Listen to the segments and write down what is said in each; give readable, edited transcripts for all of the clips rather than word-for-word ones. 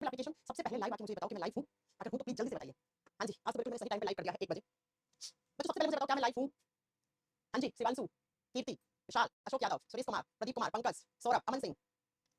बिल्कुल एप्लीकेशन। सबसे पहले लाइव आके मुझे बताओ कि मैं लाइव हूँ। अगर हूँ तो प्लीज जल्दी से बताइए। हाँ जी, आज तो बिल्कुल मैंने सही टाइम पे लाइव कर दिया है 1 बजे। बच्चों सबसे पहले मुझे बताओ क्या मैं लाइव हूँ? हाँ जी, शिवांशु, कीर्ति, विशाल, अशोक यादव, सुरेश कुमार, प्रदीप कुमार, पंकज, सौरभ, अमन सिंह।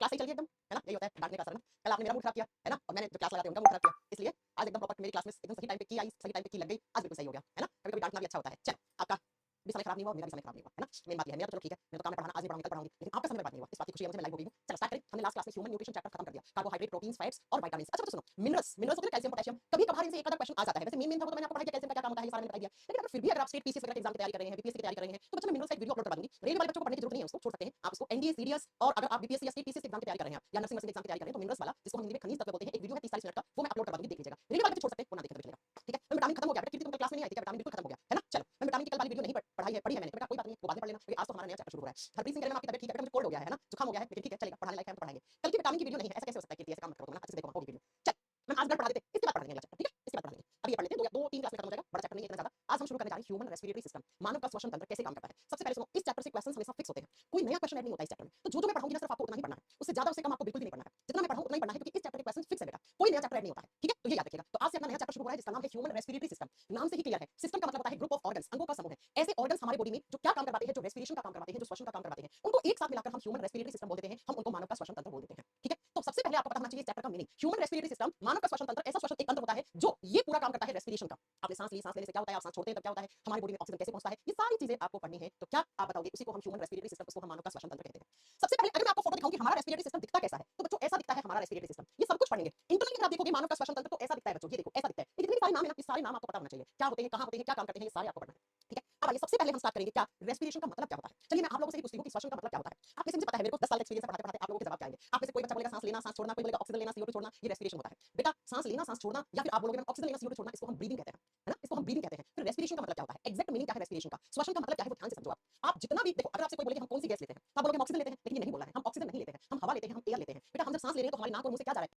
क्लास सही चल रही है एकदम, है ना? यही होता है डांटने का असर ना। कल आपने मेरा मूड खराब किया, है ना? और मैंने जो क्लास लगाते हैं उनका मूड खराब किया। इसलिए आज एकदम प्रॉपर मेरी क्लास में एकदम सही टाइम पे की आई, सही टाइम पे की लग गई, आज बिल्कुल सही हो गया, है ना? कभी-कभी डांटना भी अच्छा होता है। चलो, आपका भी समय खराब नहीं हुआ, मेरा भी समय खराब नहीं हुआ, है ना? मेन बात ये है, मेरा तो चलो ठीक है, मेरा तो काम है पढ़ाना, आज नहीं पढ़ाऊंगी, कल पढ़ाऊंगी, लेकिन आपका समय बर्बाद नहीं हुआ, इस बात की खुशी है मुझे, मैं लाइव हो गई हूँ। चलो स्टार्ट करें। हमने लास्ट क्लास में ह्यूमन न्यूट्रिशन चैप्टर खत्म कर दिया। कार्बोहाइड्रेट, प्रोटीन्स, फैट्स और विटामिन्स। अच्छा तो सुनो, मिनरल्स मिनरल्स होते हैं कैल्शियम, पोटेशियम। कभी-कभार इनसे एक आधा क्वेश्चन आ जाता है। वैसे मेन था वो तो मैंने आपको पढ़ाया कैल्शियम का क्या काम होता है, ये सारा मैंने बता दिया। लेकिन अगर फिर भी अगर आप स्टेट पीसीएस वगैरह के एग्जाम की तैयारी कर रहे हैं, बीपीएससी की तैयारी कर रहे हैं, तो बच्चों मैं मिनरल्स का एक वीडियो अपलोड करवा दूंगी। रेलवे वाले बच्चों को पढ़ने की जरूरत नहीं है, उसको छोड़ सकते हैं। आप उसको एनडीए, सीडीएस और अगर आप बीपीएससी या स्टेट पीसीएस एग्जाम की तैयारी कर रहे हैं या नर्सिंग एग्जाम की तैयारी कर रहे हैं, तो मिनरल्स वाला जिसको हम हिंदी में खनिज तत्व बोलते हैं, एक वीडियो है 30-40 मिनट का, वो मैं अपलोड करवा दूंगी, देख लीजिएगा। रेलवे वाले बच्चे छोड़ सकते हैं, वो ना देखें तो चलेगा। ठीक है? विटामिन खत्म हो गया बेटा, कीर्ति तुम क्लास में नहीं आई थी क्या? विटामिन बिल्कुल खत्म हो गया, है ना? चलो, मैं विटामिन की कल वाली वीडियो नहीं पढ़ाई है, पढ़ी है मैंने। बेटा कोई बात नहीं, वो बाद में पढ़ लेना, क्योंकि आज तो हमारा नया चैप्टर शुरू हो रहा है। हरप्रीत सिंह कह रहे हैं आपकी तबीयत ठीक है बेटा, मुझे कोल्ड हो गया है ना, जुकाम हो गया है, लेकिन ठीक है चलेगा, पढ़ाने लायक है हम तो पढ़ाएंगे। कल की विटामिन की वीडियो नहीं है, ऐसा कैसे हो सकता है कीर्ति? ऐसे काम मत करो तुम ना, अच्छे से देखो होगी वीडियो। चल, मैं आज घर पढ़ा देते, इसके बाद पढ़ा देंगे अगला चैप्टर, ठीक है? इसके बाद पढ़ा देंगे। अभी ये पढ़ लेते हैं, 2-3 क्लास में खत्म हो जाएगा, बड़ा चैप्टर नहीं है इतना ज्यादा। आज हम शुरू करने जा रहे हैं ह्यूमन रेस्पिरेटरी सिस्टम, मानव का श्वसन तंत्र कैसे काम करता है। सबसे पहले सुनो, इस चैप्टर से क्वेश्चंस हमेशा फिक्स होते हैं, कोई नया क्वेश्चन ऐड नहीं होता इस चैप्टर में। तो जो मैं पढ़ाऊंगी ना सिर्फ आपको उतना ही पढ़ना है, उससे ज्यादा उससे कम आपको बिल्कुल भी नहीं पढ़ना है। जितना मैं पढ़ाऊं उतना ही पढ़ना है, क्योंकि इस चैप्टर के क्वेश्चंस फिक्स है बेटा, कोई नया चैप्टर ऐड नहीं होता है, ठीक है? तो ये याद रखिएगा। तो आज से अपना नया चैप्टर शुरू हो रहा है जिसका नाम है ह्यूमन रेस्पिरेटरी सिस्टम। नाम से ही क्लियर है, सिस्टम का मतलब होता है ग्रुप ऑफ ऑर्गन्स, अंगों का समूह है। ऐसे ऑर्गन्स हमारे बॉडी में जो क्या काम करवाते हैं, जो रेस्पिरेशन का काम करवाते हैं, जो श्वसन का काम करवाते हैं, उनको एक साथ मिलाकर हम ह्यूमन रेस्पिरेटरी सिस्टम बोल देते हैं, हम उनको मानव का श्वसन तंत्र बोल देते हैं, ठीक है? तो सबसे पहले आपको पता होना चाहिए इस चैप्टर का मीनिंग। ह्यूमन रेस्पिरेटरी सिस्टम, मानव का श्वसन तंत्र, ऐसा श्वसन एक तंत्र होता है जो ये पूरा काम करता है रेस्पिरेशन का। आपने सांस ली, सांस लेने से क्या होता है, आप सांस छोड़ते हैं तब क्या होता है, हमारी बॉडी में ऑक्सीजन कैसे पहुंचता है, ये सारी चीजें आपको पढ़नी है। तो क्या आप बताओगे? उसी को हम ह्यूमन रेस्पिरेटरी सिस्टम, उसको हम मानव का श्वसन तंत्र कहते हैं। सबसे पहले अगर मैं आपको फोटो दिखाऊं कि हमारा रेस्पिरेटरी सिस्टम दिखता कैसा है, तो बच्चों ऐसा दिखता है हमारा रेस्पिरेटरी सिस्टम। ये सब कुछ पढ़ेंगे इंटरनली, आप देखोगे मानव का श्वसन तंत्र तो ऐसा दिखता है बच्चों, ये देखो ऐसा दिखता है। इतने सारे नाम है ना, ये सारे नाम आपको पता होना चाहिए, क्या होते हैं, कहां होते हैं, क्या काम करते हैं, ये सारे आपको पढ़ना है, ठीक है? अब आइए सबसे पहले हम स्टार्ट करेंगे क्या रेस्पिरेशन का मतलब क्या होता है। चलिए मैं आप लोगों से ही पूछती हूँ कि श्वसन का मतलब क्या होता है। आप में से मुझे पता है, मेरे को 10 साल का एक्सपीरियंस है पढ़ाते-पढ़ाते, आप लोगों के जवाब क्या आएंगे। आप में से कोई बच्चा बोलेगा सांस लेना, सांस छोड़ना, कोई बोलेगा ऑक्सीजन लेना, CO2 छोड़ना, ये रेस्पिरेशन होता है। बेटा सांस लेना, सांस छोड़ना, या फिर आप बोलोगे मैम ऑक्सीजन लेना, CO2 छोड़ना, इसको हम ब्रीदिंग कहते हैं, है ना? इसको हम ब्रीदिंग कहते हैं। फिर रेस्पिरेशन का मतलब क्या होता है, एग्जैक्ट मीनिंग क्या है रेस्पिरेशन का, श्वसन का मतलब क्या है, वो ध्यान से समझो आप जितना भी देखो, अगर आपसे कोई बोले कि हम कौन सी गैस लेते हैं, तो आप बोलोगे हम ऑक्सीजन लेते हैं, लेकिन ये नहीं बोला है, हम ऑक्सीजन नहीं लेते हैं, हम हवा लेते हैं, हम एयर लेते हैं। बेटा हम जब सांस ले रहे हैं तो हमारी नाक और मुंह से क्या जा रहा है,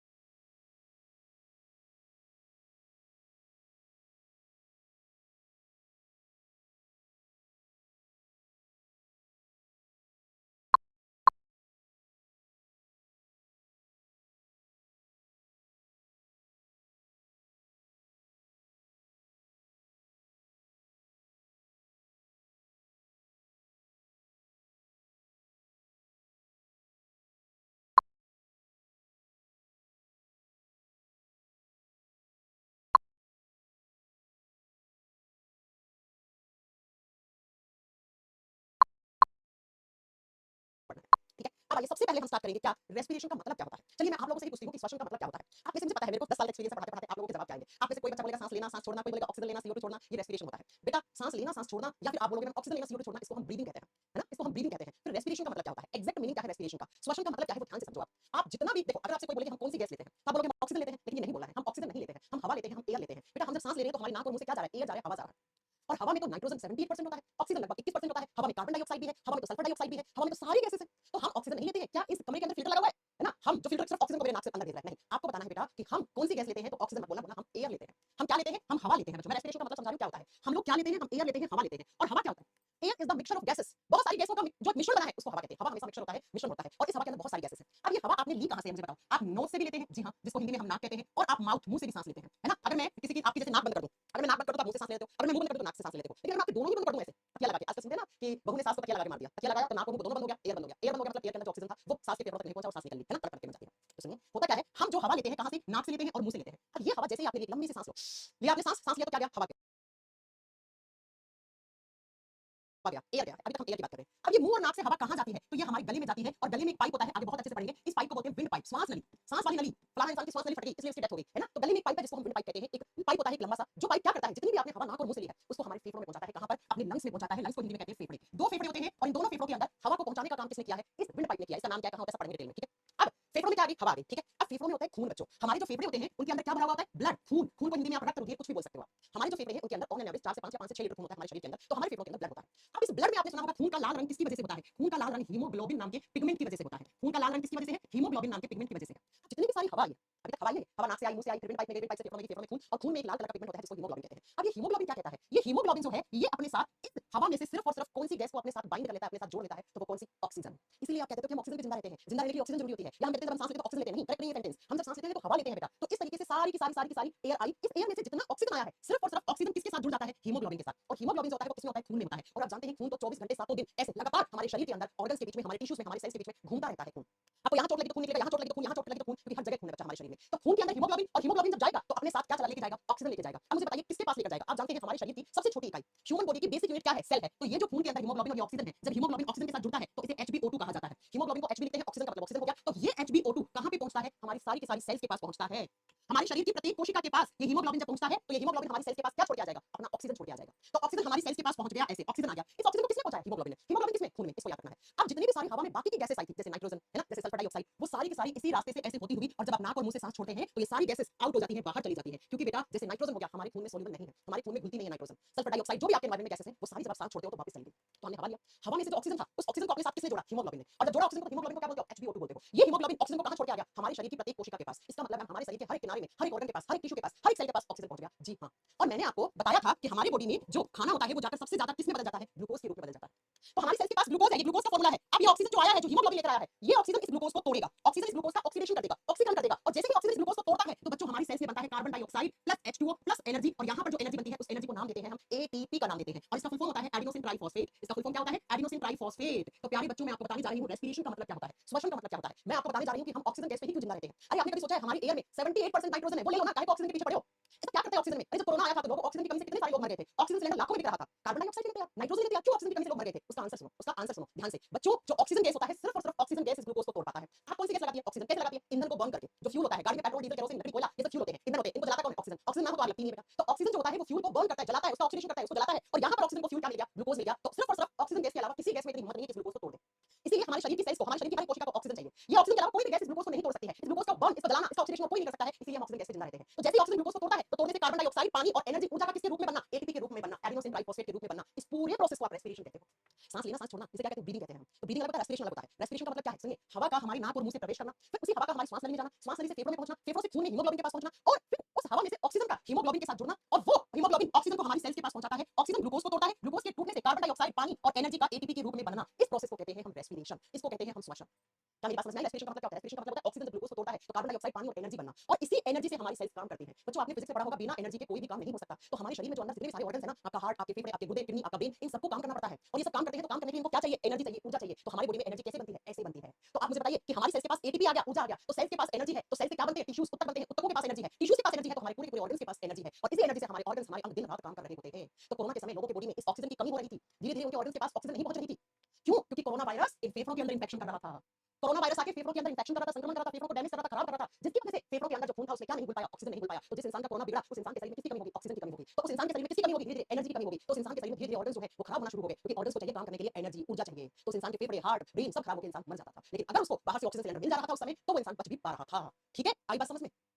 ठीक है? अब आइए सबसे पहले हम स्टार्ट करेंगे क्या रेस्पिरेशन का मतलब क्या होता है। चलिए मैं आप लोगों से ही पूछती हूँ कि श्वसन का मतलब क्या होता है। आप में से मुझे पता है, मेरे को 10 साल का एक्सपीरियंस है पढ़ाते-पढ़ाते, आप लोगों के जवाब क्या आएंगे। आप में से कोई बच्चा बोलेगा सांस लेना, सांस छोड़ना, कोई बोलेगा ऑक्सीजन लेना, CO2 छोड़ना, ये रेस्पिरेशन होता है। बेटा सांस लेना, सांस छोड़ना, या फिर आप बोलोगे मैम ऑक्सीजन लेना, CO2 छोड़ना, इसको हम ब्रीदिंग कहते हैं, है ना? इसको हम ब्रीदिंग कहते हैं। फिर रेस्पिरेशन का मतलब क्या होता है, एग्जैक्ट मीनिंग क्या है रेस्पिरेशन का, श्वसन का मतलब क्या है, वो ध्यान से समझो आप जितना भी देखो, अगर आपसे कोई बोले कि हम कौन सी गैस लेते हैं, तो आप बोलोगे हम ऑक्सीजन लेते हैं, लेकिन ये नहीं बोला है, हम ऑक्सीजन नहीं लेते हैं, हम हवा लेते हैं, हम एयर लेते हैं। बेटा हम जब सांस ले रहे हैं तो हमारी नाक और मुंह से क्या जा रहा है, एयर जा रहा है, हवा जा रहा है। और हवा में तो नाइट्रोजन 78% होता है, ऑक्सीजन लगभग 21% होता है, हवा में कार्बन डाइऑक्साइड भी है, हवा में तो सल्फर डाइऑक्साइड भी है, हवा में तो सारी गैसेस है। तो हम ऑक्सीजन नहीं लेते हैं क्या? इस कमरे के अंदर फिल्टर लगा हुआ है ना? हम जो फिल्टर सिर्फ ऑक्सीजन को मेरे नाक से अंदर भेज रहा है, नहीं। आपको बताना है बेटा कि हम कौन सी गैस लेते हैं, तो ऑक्सीजन मत बोलना, बोलना हम एयर लेते हैं। हम क्या लेते हैं, हम हवा लेते हैं। बच्चों मैं रेस्पिरेशन का मतलब समझा रही हूँ क्या होता है। हम लोग क्या लेते हैं, हम एयर लेते हैं, हवा लेते हैं। और हवा क्या होता है, air is the mixture of gases, बहुत सारी गैसों का जो मिश्रण बना है उसको हवा कहते हैं। हवा हमेशा मिक्सचर होता है, मिश्रण होता है, और इस हवा के अंदर बहुत सारी गैसेस हैं। अब ये हवा आपने ली कहां से है मुझे बताओ। आप नोज से भी लेते हैं, जी हां, जिसको हिंदी में हम नाक कहते हैं, और आप माउथ, मुंह से भी सांस लेते हैं, है ना? अगर मैं किसी की आपकी जैसे नाक बंद कर दूं, अगर मैं नाक बंद कर दूं तो आप मुंह से सांस लेते हो, अगर मैं मुंह बंद कर दूं तो नाक से सांस लेते हो। लेकिन अगर मैं आपके दोनों ही बंद कर दूं ऐसे तकिया लगा के, आजकल सुनते हैं ना कि बहू ने सास को तकिया लगा के मार दिया, तकिया लगाया तो नाक और मुंह दोनों बंद हो गया, एयर बंद हो गया। एयर बंद हो गया मतलब एयर के अंदर जो ऑक्सीजन था वो सांस के फेफड़ों तक नहीं पहुंचा और सांस निकल ली, है ना? तड़प के बन जाती है। तो सुनिए होता क्या है, हम जो हवा लेते हैं कहां से, नाक से लेते हैं और मुंह से लेते हैं। अब ये हवा जैसे ही आपने लंबी सी सांस लो, लिया आपने सांस, सांस लिया तो क्या गया, हवा गया, एयर गया। अभी तक हम एयर की बात कर रहे हैं। अब ये मुंह और नाक से हवा कहां जाती है, तो ये हमारे गले में जाती है, और गले में एक पाइप होता है, आगे बहुत अच्छे से पढ़ेंगे। इस पाइप को बोलते हैं विंड पाइप, श्वास नली, सांस वाली नली। फलाना इंसान की श्वास नली फट गई इसलिए उसकी डेथ हो गई, है ना? तो गले में एक पाइप है जिसको हम विंड पाइप कहते हैं। एक पाइप होता है एक लंबा सा, जो पाइप क्या करता है, जितनी भी आपने हवा नाक और मुंह से ली है उसको हमारे फेफड़ों में पहुंचाता है। कहां पर, अपने लंग्स में पहुंचाता है। लंग्स को हिंदी में कहते हैं फेफड़े। दो फेफड़े होते हैं और इन दोनों फेफड़ों के अंदर हवा को पहुंचाने का काम किसने किया है, इस विंड पाइप ने किया है। इसका नाम क्या है, कहां होता है, सब पढ़ेंगे डिटेल में, ठीक है? अब फेफड़ों में क्या आ गई, हवा आ गई, ठीक है? अब फेफड़ों में होता है खून बच्चों। हमारे जो फेफड़े होते हैं उनके अंदर क्या भरा हुआ होता है, ब्लड, खून। खून को हिंदी में आप रक्त, रुधिर कुछ भी बोल सकते हो आप। हमारे जो फेफड़े हैं उनके अंदर ऑन एन एवरेज 4 से 5 या 5 से 6 लीटर खून होता है हमारे शरीर के अंदर। तो हमारे फेफड़ों के अंदर ब्लड होता है। अब इस ब्लड में आपने सुना होगा खून का लाल रंग किसकी वजह से होता है, खून का लाल रंग हीमोग्लोबिन नाम के पिगमेंट की वजह से होता है। खून का लाल रंग किसकी वजह से है, हीमोग्लोबिन नाम के पिगमेंट की वजह से है। जितनी भी सारी हवा है, अभी तक हवा ही है, हवा नाक से आई, मुंह से आई, फिर विंड पाइप में गई, विंड पाइप से फेफड़ों में खून, और खून में एक लाल कलर का पिगमेंट होता है जिसको हीमोग्लोबिन कहते हैं। अब ये हीमोग्लोबिन क्या कहता है? ये हीमोग्लोबिन जो है ये अपने साथ इस हवा में से सिर्फ और सिर्फ कौन सी गैस को अपने साथ बाइंड कर लेता है, अपने साथ जोड़ लेता है, तो वो कौन सी? ऑक्सीजन। इसीलिए आप कहते हो कि हम ऑक्सीजन पे जिंदा रहते हैं। जिंदा रहने के लिए ऑक्सीजन जरूरी होती है। या हम कहते हैं जब हम सांस लेते हैं तो ऑक्सीजन लेते हैं, नहीं, करेक्ट नहीं है सेंटेंस। हम जब सांस लेते हैं तो हवा लेते हैं बेटा। तो इस तरीके से सारी की सारी एयर आई, इस एयर में से जितना ऑक्सीजन आया है सिर्फ और सिर्फ ऑक्सीजन किसके साथ जुड़ जाता है? हीमोग्लोबिन के साथ। और हीमोग्लोबिन जो होता है वो किसमें होता है? खून में होता है। और आप जानते हैं खून तो 24 घंटे 7 दिन ऐसे लगातार हमारे शरीर के अंदर ऑर्गन्स के बीच में, हमारे टिश्यूज में, हमारे सेल्स के बीच में घूमता रहता है खून। आपको यहाँ चोट लगी तो खून निकलेगा, यहाँ चोट लगी तो खून, यहाँ चोट लगी तो खून, क्योंकि हर जगह खून है बच्चा हमारे शरीर में। तो खून के अंदर हीमोग्लोबिन, और हीमोग्लोबिन जब जाएगा तो अपने साथ क्या चला लेके जाएगा? ऑक्सीजन लेके जाएगा। अब मुझे बताइए किसके पास लेकर जाएगा? आप जानते हैं हमारे शरीर की सबसे छोटी इकाई, ह्यूमन बॉडी की बेसिक यूनिट क्या है? सेल है। तो ये जो खून के अंदर हीमोग्लोबिन और ये ऑक्सीजन है, जब हीमोग्लोबिन ऑक्सीजन के साथ जुड़ता है तो इसे HbO2 कहा जाता है। हीमोग्लोबिन को Hb लिखते हैं, ऑक्सीजन का मतलब ऑक्सीजन हो गया। तो ये HbO2 कहां पे पहुंचता है? हमारी सारी की सारी सेल्स के पास पहुंचता है। हमारे शरीर की प्रत्येक कोशिका के पास ये हीमोग्लोबिन जब पहुंचता है तो ये हीमोग्लोबिन हमारी सेल्स के पास क्या छोड़ के आ जाएगा? अपना ऑक्सीजन छोड़ के आ जाएगा। तो ऑक्सीजन हमारी सेल्स के पास पहुंच गया, ऐसे ऑक्सीजन आ गया। इस ऑक्सीजन को किसने पहुंचाया? हीमोग्लोबिन ने। हीमोग्लोबिन किसमें? खून में। इसको याद रखना है। अब जितनी भी सारी हवा में बाकी की गैसेस आई थी, जैसे नाइट्रोजन है ना, जैसे सल्फर डाइऑक्साइड, वो सारी की सारी इसी रास्ते से ऐसे होती हुई, और जब आप नाक और मुंह से सांस छोड़ते हैं तो ये सारी गैसेस आउट हो जाती हैं, बाहर चली जाती हैं। क्योंकि बेटा जैसे नाइट्रोजन हो गया हमारे खून में सोल्यूबल नहीं है, हमारे खून में घुलती नहीं है नाइट्रोजन। सल्फर डाइऑक्साइड जो भी आपके एनवायरनमेंट में गैसेस हैं वो सारी जब आप सांस छोड़ते हो तो वापस चली गई। तो हमने हवा लिया, हवा में से जो ऑक्सीजन था उस ऑक्सीजन को अपने साथ किसने जोड़ा? हीमोग्लोबिन ने। और जब जोड़ा ऑक्सीजन को, हीमोग्लोबिन को क्या बोलते हो? HbO2 बोलते हो। ये हीमोग्लोबिन ऑक्सीजन को कहां छोड़ के आ गया? हमारे शरीर की प्रत्येक कोशिका के पास। इसका मतलब है हमारे शरीर के हर एक किनारे में, हर एक ऑर्गन के पास, हर एक टिश्यू के पास, हर एक सेल के पास ऑक्सीजन पहुंच गया। जी हां। और मैंने आपको बताया था कि हमारी बॉडी में जो खाना होता है वो जाकर सबसे ज्यादा किसमें बदल जाता है? ग्लूकोज के रूप में बदल जाता है। तो हमारी सेल्स के पास ग्लूकोज है, ये ग्लूकोज का फार्मूला है। अब ये ऑक्सीजन जो आया है, जो हीमोग्लोबिन लेकर आया है, ये ऑक्सीजन इस ग्लूकोज को तोड़ेगा। ऑक्सीजन इस ग्लूकोज का ऑक्सीडेशन कर देगा, ऑक्सीकरण कर देगा। और जैसे ही ऑक्सीजन इस ग्लूकोज को तोड़ता है तो बच्चों हमारी सेल्स में बनता है carbon dioxide plus H2O plus energy. और यहाँ पर जो एनर्जी बनती है उस एनर्जी को नाम देते हैं हम ATP का नाम देते हैं। और इसका फुल फॉर्म होता है एडिनोसिन ट्राइफॉस्फेट। इसका फुल फॉर्म क्या होता है? Adenosine triphosphate. तो प्यारे बच्चों मैं आपको बताने जा रही हूँ रेस्पिरेशन का मतलब क्या होता है, श्वसन का मतलब क्या होता है। मैं आपको बताने जा रही हूँ कि हम ऑक्सीजन गैस पे ही क्यों जिंदा रहते हैं। अरे आपने कभी सोचा है हमारी एयर में 78% नाइट्रोजन है, वो ले लो ना, काहे को ऑक्सीजन के पीछे पड़े हो? इसका क्या करते हैं ऑक्सीजन में? अरे जब कोरोना आया था तो लोग ऑक्सीजन की कमी से कितने सारे लोग मर गए थे। ऑक्सीजन सिलेंडर लाखों में बिक रहा था। कार्बन डाइऑक्साइड लेते हैं, नाइट्रोजन लेते हैं, क्यों ऑक्सीजन की कमी से लोग मर गए थे? उसका आंसर सुनो, उसका आंसर सुनो ध्यान से बच्चों। जो ऑक्सीजन गैस होता है सिर्फ और सिर्फ ऑक्सीजन गैस इस ग्लूकोज को तोड़ पाता है। आप कौन सी गैस लगाती है? ऑक्सीजन। कैसे लगाती है? ईंधन को बर्न करके। जो फ्यूल होता है गाड़ी में, पेट्रोल, डीजल, केरोसिन, लकड़ी, कोयला, ये सब फ्यूल होते हैं, ईंधन होते हैं। इनको जलाता कौन है? ऑक्सीजन। ऑक्सीजन ना हो तो आग लगती नहीं है बेटा। तो ऑक्सीजन जो होता है वो फ्यूल को बर्न करता है, जलाता है, उसका ऑक्सीडेशन करता है, उसको जलाता है। और यहाँ पर ऑक्सीजन को फ्यूल क्या मिल गया? ग्लूकोज मिल गया। तो सिर्फ और सिर्फ ऑक्सीजन गैस के अलावा किसी गैस में इतनी हिम्मत नहीं है कि इस ग्लूकोज को तोड़ दे। इसीलिए हमारे शरीर की सेल्स को, हमारे शरीर की हर कोशिका को ऑक्सीजन चाहिए। ये ऑक्सीजन के अलावा कोई भी गैस इस ग्लूकोज को नहीं तोड़ सकती है। इस ग्लूकोज को बर्न, इसको जलाना, इसका ऑक्सीडेशन कोई नहीं कर सकता है। इसीलिए हम ऑक्सीजन गैस से जिंदा रहते हैं। तो जैसे ही ऑक्सीजन ग्लूकोज को तोड़ता है तो तोड़ने से कार्बन डाइऑक्साइड, पानी और एनर्जी, ऊर्जा का किसके रूप में बनना? ATP के रूप में बनना, एडिनोसिन ट्राइफॉस्फेट के रूप में बनना। इस पूरे प्रोसेस को आप रेस्पिरेशन कहते हो। सांस लेना, सांस छोड़ना, इसे क्या कहते हैं? ब्रीदिंग कहते हैं हम। तो ब्रीदिंग अलग होता है, रेस्पिरेशन अलग होता है। रेस्पिरेशन का मतलब क्या है? सुनिए, हवा का हमारी नाक और मुंह से प्रवेश करना, फिर उसी हवा का हमारी सांस नली में जाना, सांस नली से फेफड़ों में पहुंचना, फेफड़ों से खून में हीमोग्लोबिन के पास पहुंचना, और फिर उस हवा में से ऑक्सीजन का हीमोग्लोबिन के साथ जुड़ना, और वो हीमोग्लोबिन ऑक्सीजन को हमारी सेल्स के पास पहुंचाता है। ऑक्सीजन ग्लूकोज को तोड़ता है, ग्लूकोज के टूटने से कार्बन डाइऑक्साइड, पानी और एनर्जी का ATP के रूप में बनना। इस प्रोसेस को कहते हैं हम रेस्पिरेशन, इसको कहते हैं हम श्वसन। क्या मेरी बात समझ में आई? रेस्पिरेशन का मतलब क्या होता है? रेस्पिरेशन का मतलब होता है ऑक्सीजन जब ग्लूकोज को तोड़ता है तो कार्बन डाइऑक्साइड, पानी और एनर्जी बनना, और इसी एनर्जी से हमारी सेल्स काम करती हैं। बच्चों आपने फिजिक्स में पढ़ा होगा बिना एनर्जी के कोई भी काम नहीं हो सकता। तो हमारे शरीर में जो अंदर जितने भी सारे ऑर्गन्स हैं ना, आपका हार्ट, आपके फेफड़े, आपके गुर्दे, किडनी, आपका ब्रेन, इन सबको काम करना पड़ता है। और ये सब काम करते हैं तो काम करने के लिए इनको क्या चाहिए? एनर्जी चाहिए, ऊर्जा चाहिए। तो हमारी बॉडी में एनर्जी कैसे बनती है? ऐसे बनती है। तो आप मुझे बताइए कि हमारी सेल्स के पास ATP आ गया, ऊर्जा आ गया, तो सेल्स के पास एनर्जी है, तो सेल्स से क्या बनते हैं? टिश्यूज, ऊतक बनते हैं, ऊतकों के पास एनर्जी है, टिश्यूज के पास एनर्जी है, तो हमारे पूरे पूरे ऑर्गन्स के पास एनर्जी है। और इसी एनर्जी से हमारे ऑर्गन्स, हमारे अंग दिन रात काम कर रहे होते हैं। तो कोरोना के समय लोगों की बॉडी में इस ऑक्सीजन की कमी हो रही थी। धीरे-धीरे उनके ऑर्गन्स के पास ऑक्सीजन नहीं पहुंच रही थी। क्यों? क्योंकि कोरोना वायरस इन फेफड़ों के अंदर इंफेक्शन कर रहा था। कोरोना वायरस आके फेफड़ों के अंदर इंफेक्शन कर रहा था, संक्रमण कर रहा था, फेफड़ों को डैमेज कर रहा था, खराब कर रहा था, जिसकी वजह से फेफड़ों के अंदर जो खून था उसमें क्या नहीं घुल पाया? ऑक्सीजन नहीं घुल पाया। तो जिस इंसान का कोरोना बिगड़ा उस इंसान के शरीर में किसकी कमी होगी? ऑक्सीजन की कमी होगी। तो उस इंसान के शरीर में किसकी कमी होगी? धीरे-धीरे एनर्जी की कमी होगी। तो उस इंसान के शरीर में धीरे-धीरे ऑर्गन्स जो है वो खराब होना शुरू हो गए, क्योंकि ऑर्गन्स को चाहिए काम करने के लिए एनर्जी, ऊर्जा चाहिए। तो उस इंसान के फेफड़े, हार्ट, ब्रेन सब खराब हो गए, इंसान मर जाता था। लेकिन अगर उसको बाहर से ऑक्सीजन सिलेंडर मिल जा रहा था उस समय तो वो इंसान बच भी पा रहा था। ठीक है? आई बात समझ में?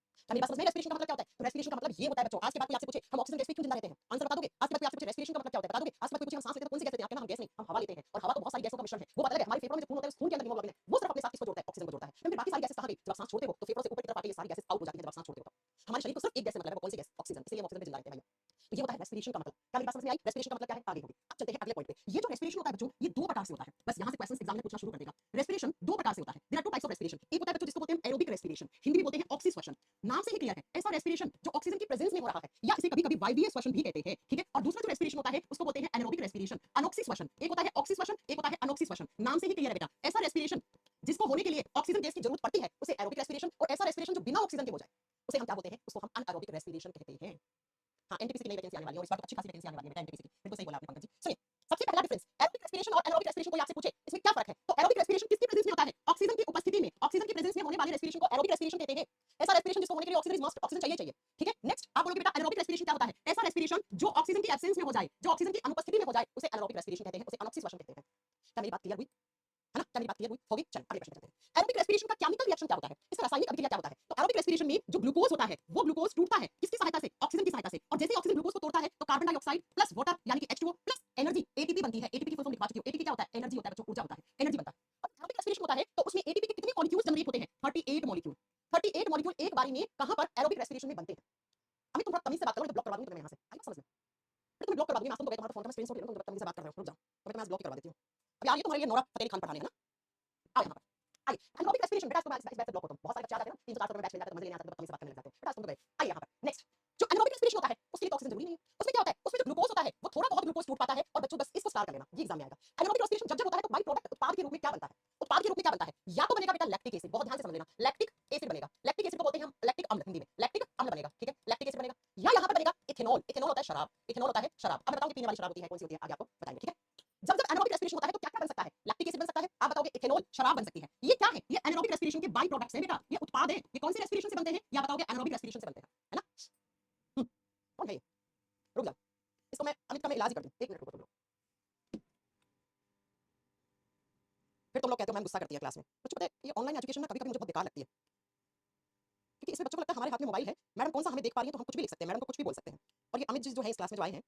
क्या मेरी बात समझ में? रेस्पिरेशन का मतलब क्या होता है? तो रेस्पिरेशन का मतलब ये होता है बच्चों, आज के बाद कोई आपसे पूछे हम ऑक्सीजन गैस पे क्यों जिंदा रहते हैं, आंसर बता दोगे? आज के बाद कोई आपसे पूछे रेस्पिरेशन का मतलब क्या होता है, बता दोगे? आज के बाद कोई पूछे हम सांस लेते हैं तो कौन सी गैस लेते हैं, आप कहना हम गैस नहीं, हम हवा लेते हैं। और हवा तो बहुत सारी गैसों का मिश्रण है। वो पता लगे हमारे फेफड़ों में जो खून होता है उस खून के अंदर हीमोग्लोबिन है, वो सिर्फ अपने साथ किसको जोड़ता है? ऑक्सीजन को जोड़ता है। फिर बाकी सारी गैसेस कहां गई? जब आप सांस छोड़ते हो तो फेफड़ों से ऊपर की तरफ आके ये सारी गैसेस आउट हो जाती है। जब आप सांस छोड़ते हो तो हमारे शरीर को सिर्फ एक गैस से मतलब है, वो कौन सी गैस? ऑक्सीजन। इसलिए हम ऑक्सीजन पे जिंदा रहते हैं भैया। तो ये होता है रेस्पिरेशन का मतलब। क्या मेरी बात समझ में आई? रेस्पिरेशन का मतलब क्या है? आगे होगी। अब चलते हैं अगले पॉइंट पे। ये जो रेस्पिरेशन होता है बच्चों, ये दो प्रकार से होता है। बस यहां से क्वेश्चंस एग्जाम में पूछना शुरू कर देगा। रेस्पिरेशन दो प्रकार से होता है। There are two types of respiration. एक होता है बच्चों जिसको बोलते हैं एरोबिक रेस्पिरेशन, हिंदी में बोलते हैं ऑक्सीश्वसन। नाम से ही क्लियर है, ऐसा रेस्पिरेशन जो ऑक्सीजन की प्रेजेंस में हो रहा है, या इसे कभी-कभी वायवीय श्वसन भी कहते हैं। ठीक है? और दूसरा जो रेस्पिरेशन होता है उसको बोलते हैं एनारोबिक रेस्पिरेशन, अनॉक्सी श्वसन। एक होता है ऑक्सी श्वसन, एक होता है अनॉक्सी श्वसन। नाम से ही क्लियर है बेटा, ऐसा रेस्पिरेशन जिसको होने के लिए ऑक्सीजन गैस की जरूरत पड़ती है उसे एरोबिक रेस्पिरेशन, और ऐसा रेस्पिरेशन जो बिना ऑक्सीजन के हो जाए उसे हम क्या बोलते हैं? उसको हम अनएरोबिक रेस्पिरेशन कहते हैं। हाँ, एनटीपीसी की नई वैकेंसी आने वाली है और इस बार तो अच्छी खासी वैकेंसी आने वाली है बेटा एनटीपीसी की। बिल्कुल सही बोला आपने पंकज जी। सुनिए, सबसे पहला डिफरेंस एरोबिक रेस्पिरेशन और एनारोबिक रेस्पिरेशन कोई आपसे पूछे इसमें क्या फर्क है? तो एरोबिक रेस्पिरेशन किसकी प्रेजेंस में होता है? ऑक्सीजन की उपस्थिति में, ऑक्सीजन की प्रेजेंस में होने वाले रेस्पिरेशन को एरोबिक रेस्पिरेशन कहते हैं। ऐसा रेस्पिरेशन जिसको होने के लिए ऑक्सीजन इज मस्ट, ऑक्सीजन चाहिए। ठीक है? नेक्स्ट आप बोलोगे बेटा एनारोबिक रेस्पिरेशन क्या होता है? ऐसा रेस्पिरेशन जो ऑक्सीजन की एब्सेंस में हो जाए, जो ऑक्सीजन की अनुपस्थिति में हो जाए उसे एनारोबिक रेस्पिरेशन कहते हैं, उसे अनॉक्सी श्वसन कहते हैं। क्या मेरी बात क्लियर हुई? है ना? क्या मेरी बात क्लियर हुई? होगी? चलो अगले प्रश्न पे चलते हैं। एरोबिक रेस्पिरेशन का केमिकल रिएक्शन क्या होता है? इसका रासायनिक अभिक्रिया क्या होता है? तो एरोबिक रेस्पिरेशन में जो ग्लूकोज होता है वो ग्लूकोज टूटता है किसकी सहायता से? ऑक्सीजन की सहायता से। और जैसे ही ऑक्सीजन ग्लूकोज को तोड़ता है तो कार्बन डाइऑक्साइड प्लस वाटर यानी कि H2O प्लस एनर्जी ATP बनती है। ATP की फुल फॉर्म लिखवा चुकी हूं। ATP क्या होता है? एनर्जी होता है बच्चों, ऊर्जा होता है, एनर्जी बनता है। और एरोबिक रेस्पिरेशन होता है तो उसमें ATP के कितने मॉलिक्यूल्स जनरेट होते हैं? 38 मॉलिक्यूल। 38 मॉलिक्यूल एक बारी बताएंगे कहां पर एरोबिक रेस्पिरेशन में बनते हैं। अभी तुम तमीज से बात करो तो ब्लॉक करवा दूंगी तुम्हें यहां से, आई बात समझ में? फिर तुम ब्लॉक करवा दूंगी, मैं तुम तो तुम्हारा फोन का स्क्रीनशॉट ले लो, तुम तमीज से बात कर रहे हो, रुक जाओ, अभी मैं ब्लॉक करवा देती हूं। अब यार ये तुम्हारे लिए नोरा फतेह खान पढ़ाने है ना, आओ यहां पर। आइए एनारोबिक रेस्पिरेशन बेटा, इसको मैं बैच से ब्लॉक होता हूं, बहुत सारे बच्चे आते हैं ना 300 400 में बैच ले जाते हैं तो मजे नहीं आता, तमीज से बात करने लग जाते हैं बेटा, तुम तो गए। आइए यहां पर नेक्स्ट, जो एनारोबिक रेस्पिरेशन होता है उसके लिए तो ऑक्सीजन जरूरी नहीं है। उसमें क्या होता है, उसमें जो ग्लूकोज होता है वो थोड़ा बहुत ग्लूकोज टूट पाता है और बच्चों बस इसको स्टार कर लेना, ये एग्जाम में आएगा। एनारोबिक रेस्पिरेशन जब जब होता है तो बाई प्रोडक्ट उत्पाद के रूप में क्या बनता है, उत्पाद के रूप में क्या बनता है, या तो बनेगा बेटा लैक्टिक एसिड, बहुत ध्यान से समझ लेना, लैक्टिक एसिड बनेगा, लैक्टिक एसिड को बोलते हैं हम लैक्टिक अम्ल हिंदी में, लैक्टिक अम्ल बनेगा, ठीक है, लैक्टिक एसिड बनेगा, या यहां पर बनेगा इथेनॉल, इथेनॉल होता है शराब, इथेनॉल होता है शराब। अब बताओ कि पीने वाली शराब होती है कौन सी होती है, आगे आपको बताएंगे, ठीक है। जब जब एनारोबिक रेस्पिरेशन होता है तो क्या क्या बन सकता है, लैक्टिक एसिड बन सकता है, आप बताओगे इथेनॉल शराब बन सकती है, ये क्या है, ये एनारोबिक रेस्पिरेशन के बाई प्रोडक्ट्स हैं बेटा, ये उत्पाद है, ये कौन से रेस्पिरेशन से बनते हैं, या बताओगे एनारोबिक रेस्पिरेशन से बनते हैं, है ना। कौन है ये, रुक जाओ, इसको मैं अमित का मैं इलाज ही कर दूं, एक मिनट रुको तुम लोग। फिर तुम लोग कहते हो मैम गुस्सा करती है क्लास में, बच्चों पता है ये ऑनलाइन एजुकेशन ना कभी कभी मुझे बहुत बेकार लगती है, क्योंकि इसमें बच्चों को लगता है हमारे हाथ में मोबाइल है, मैडम कौन सा हमें देख पा रही है तो हम कुछ भी लिख सकते हैं, मैडम को कुछ भी बोल सकते हैं। और ये अमित जी जो है इस क्लास में जो आए हैं,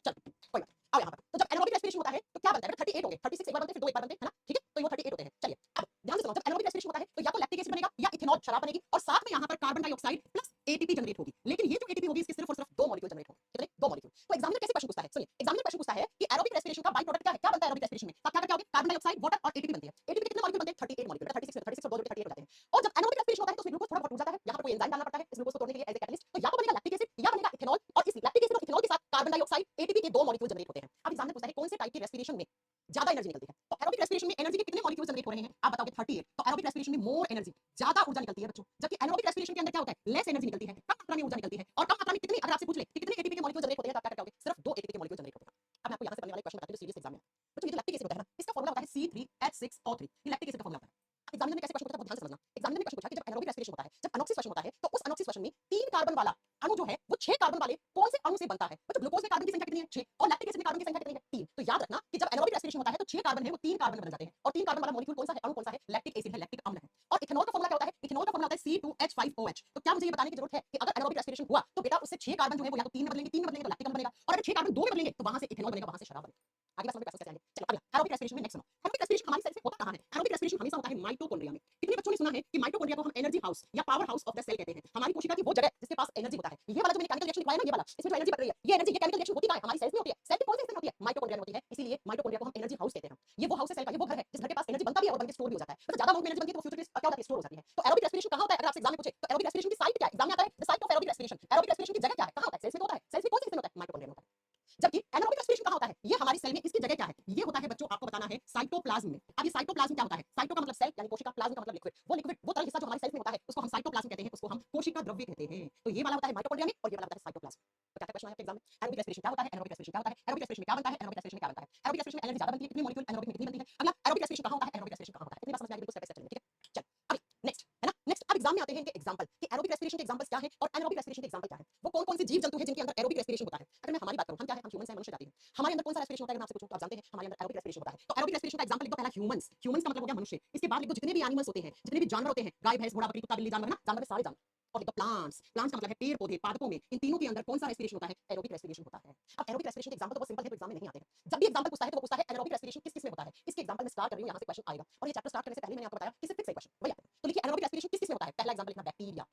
चल कोई बात, आओ यहाँ पर। तो जब एनारोबिक रेस्पिरेशन होता है तो क्या बनता है, 38 होंगे, 36 एक बार बनते हैं फिर 2 एक बार बनते हैं, है ना, ठीक है, तो ये 38 होते हैं। चलिए अब ध्यान से सुनो, जब एनारोबिक रेस्पिरेशन होता है तो या तो लैक्टिक एसिड बनेगा या इथेनॉल शराब बनेगी, और साथ में यहाँ पर carbon dioxide plus ATP generate होगी, लेकिन ये जो एटीपी होगी इसके सिर्फ और सिर्फ 2 मॉलिक्यूल जनरेट होंगे, कितने, 2 मॉलिक्यूल। तो एग्जामिनर कैसे क्वेश्चन पूछता है, सुनिए, एग्जामिनर क्वेश्चन पूछता है कि एरोबिक रेस्पिरेशन का बाई प्रोडक्ट क्या है, क्या बनता है एरोबिक रेस्पिरेशन में, तो क्या क्या होगा, कार्बन डाइऑक्साइड, वाटर और एटीपी बनती है। एटीपी कितने मॉलिक्यूल बनते हैं, 38 मॉलिक्यूल, 36 36 और 2 जोड़ के 38 हो जाते हैं। और जब एनारोबिक रेस्पिरेशन होता है तो उसमें ग्लूकोज थोड़ा बहुत टूट जाता है, यहाँ पर कोई एंजाइम डालना पड़ता है इस ग्लूकोज को तोड़ने के लिए एज ए कैटलिस्ट, तो या तो बनेगा लैक्टिक एसिड या बनेगा इथेनॉल, और इस लैक्टिक एसिड और इथेनॉल के साथ कार्बन डाइऑक्साइड एटीपी के 2 मॉलिक्यूल जनरेट होते हैं। अब एग्जामिनर पूछता है कौन से टाइप की रेस्पिरेशन में ज्यादा एनर्जी निकलती है, तो एरोबिक रेस्पिरेशन में एनर्जी के कितने मॉलिक्यूल जनरेट हो रहे हैं, आप बताओगे 38, तो एरोबिक रेस्पिरेशन में मोर एनर्जी, ज्यादा ऊर्जा निकलती है बच्चों, जबकि एनारोबिक रेस्पिरेशन के अंदर क्या होता है, लेस एनर्जी निकलती है, कम मात्रा में ऊर्जा निकलती है, और कम मात्रा में कितनी, अगर आपसे पूछ ले कि कितने एटीपी के मॉलिक्यूल जनरेट होते हैं तो आप क्या कहोगे, सिर्फ 2 एटीपी के मॉलिक्यूल जनरेट होते हैं। अब मैं आपको यहां से बनने वाले क्वेश्चन बताती हूं सीरीज एग्जाम में बच्चों, ये जो लैक्टिक एसिड होता है ना, इसका फार्मूला होता है C3H6O3, ये लैक्टिक एसिड का फार्मूला होता है। एग्जामिनर ने कैसे क्वेश्चन पूछा है ध्यान से समझना, एग्जामिनर ने क्वेश्चन पूछा कि जब एनारोबिक रेस्पिरेशन होता है, जब अनॉक्सिस श्वसन होता है, तो उस अनॉक्सिस श्वसन में 3 कार्बन वाला अणु जो है वो 6 कार्बन वाले कौन से अणु से बनता है, तो ग्लूकोज में कार्बन की संख्या कितनी है, 6, और लैक्टिक एसिड में कार्बन की संख्या कितनी है, 3। तो याद रखना कि जब एनारोबिक रेस्पिरेशन होता है तो 6 कार्बन है वो 3 कार्बन में बदल जाते हैं, और 3 कार्बन वाला मॉलिक्यूल कौन सा है, अणु कौन सा है, लैक्टिक एसिड है, लैक्टिक अम्ल है। और इथेनॉल का फार्मूला क्या होता है, इथेनॉल का फार्मूला होता है C2H5OH। तो क्या मुझे ये बताने की जरूरत है कि अगर एनारोबिक रेस्पिरेशन हुआ तो बेटा उससे 6 कार्बन जो है वो या तो 3 में बदलेंगे, 3 में बदलेंगे तो लैक्टिक अम्ल बनेगा, और अगर 6 कार्बन 2 में बदलेंगे तो वहां से इथेनॉल बनेगा, वहां से शराब बनेगी। आगे बात समझ में कैसे आएंगे, चलो अगला एरोबिक रेस्पिरेशन में नेक्स्ट सुनो। एरोबिक रेस्पिरेशन हमारी सेल से होता कहां है, एरोबिक रेस्पिरेशन हमेशा होता है माइटोकॉन्ड्रिया में। कितने बच्चों ने सुना है कि माइटोकॉन्ड्रिया को हम एनर्जी हाउस या power house of the cell कहते हैं, हमारी कोशिका की वो जगह जिसके पास एनर्जी होता है। ये वाला जो मैंने केमिकल रिएक्शन दिखाया ना, ये वाला, इसमें जो एनर्जी बन रही है, ये एनर्जी, ये केमिकल रिएक्शन होती है हमारी सेल्स में होती है, सेल के कौन से हिस्से में होती है, माइटोकॉन्ड्रिया में होती है, इसीलिए माइटोकॉन्ड्रिया को हम एनर्जी हाउस कहते हैं। ये वो हाउस है सेल का, ये वो घर है जिस घर के पास एनर्जी बनता भी है और बन के स्टोर भी हो जाता है, मतलब ज्यादा अमाउंट में एनर्जी बनती है तो फ्यूचर में क्या होता है, स्टोर हो जाती है। तो एरोबिक रेस्पिरेशन कहां होता है, अगर आपसे एग्जाम में पूछे तो एरोबिक रेस्पिरेशन की साइट क्या है, एग्जाम में आता है the site of aerobic respiration. Aerobic respiration की जगह क्या है, कहां होता है, सेल्स में होता है, सेल्स में कौन से हिस्से में होता है, माइटोकॉन्ड्रिया में होता है। जबकि एनारोबिक रेस्पिरेशन कहां होता है, ये हमारी सेल में, इसकी जगह क्या है, ये होता है बच्चों आपको बताना है साइटोप्लाज्म में। अब ये साइटोप्लाज्म क्या होता है, साइटो का मतलब सेल यानी कोशिका, प्लाज्म का मतलब लिक्विड, वो लिक्विड वो तरल हिस्सा जो हमारी सेल्स में होता है उसको हम साइटोप्लाज्म कहते हैं, उसको हम कोशिका द्रव्य कहते हैं। तो ये वाला होता है माइटोकॉन्ड्रिया में और ये वाला होता है साइटोप्लाज्म। तो क्या क्वेश्चन है आपके एग्जाम में, एरोबिक रेस्पिरेशन क्या होता है, एनारोबिक रेस्पिरेशन क्या होता है, एरोबिक रेस्पिरेशन में क्या बनता है, एनारोबिक रेस्पिरेशन में क्या बनता है, एरोबिक रेस्पिरेशन में एनर्जी ज्यादा बनती है, कितनी मॉलिक्यूल, एनारोबिक में कितनी बनती है। अगला एरोबिक रेस्पिरेशन कहां होता है, एनारोबिक रेस्पिरेशन कहां होता है, इतनी बात समझ में आ गई, बिल्कुल स्टेप बाय स्टेप चलेंगे, ठीक है। चल अभी नेक्स्ट है ना, नेक्स्ट अब एग्जाम में आते हैं इनके एग्जांपल कि एरोबिक रेस्पिरेशन के एग्जांपल्स क्या हैं और एनारोबिक रेस्पिरेशन के एग्जांपल क्या हैं, वो कौन-कौन से जीव जंतु हैं जिनके अंदर एरोबिक रेस्पिरेशन होता है। अगर मैं हमारी बात करूं, हम क्या है, हम ह्यूमंस हैं, मनुष्य जाति है, हमारे अंदर कौन सा रेस्पिरेशन होता है, अगर मैं आपसे पूछूं तो आप जानते हैं हमारे अंदर एरोबिक रेस्पिरेशन होता है। तो एरोबिक रेस्पिरेशन का एग्जांपल लिख दो, पहला ह्यूमंस, ह्यूमंस का मतलब हो गया मनुष्य, इसके बाद लिख दो जितने भी एनिमल्स होते हैं, जितने भी जानवर होते हैं, गाय भैंस घोड़ा बकरी कुत्ता बिल्ली जानवर है ना, जानवर में सारे जानवर, और लिख दो प्लांट्स, प्लांट्स का मतलब है पेड़ पौधे, पादपों में, इन तीनों के अंदर कौन सा रेस्पिरेशन होता है, एरोबिक रेस्पिरेशन होता है। अब एरोबिक रेस्पिरेशन के एग्जांपल तो बहुत सिंपल है, तो एग्जाम में नहीं आते हैं, जब भी एग्जांपल पूछता है तो वो पूछता है एरोबिक रेस्पिरेशन किस किस में होता है। इसके एग्जांपल में स्टार्ट कर रही हूं, यहां से क्वेश्चन आएगा, और ये चैप्टर स्टार्ट करने से पहले मैंने आपको बताया कि सिर्फ फिक्स है क्वेश्चन, वही आता है। तो लिखिए एरोबिक रेस्पिरेशन किस किस में होता है, पहला एग्जांपल लिखना बैक्टीरिया,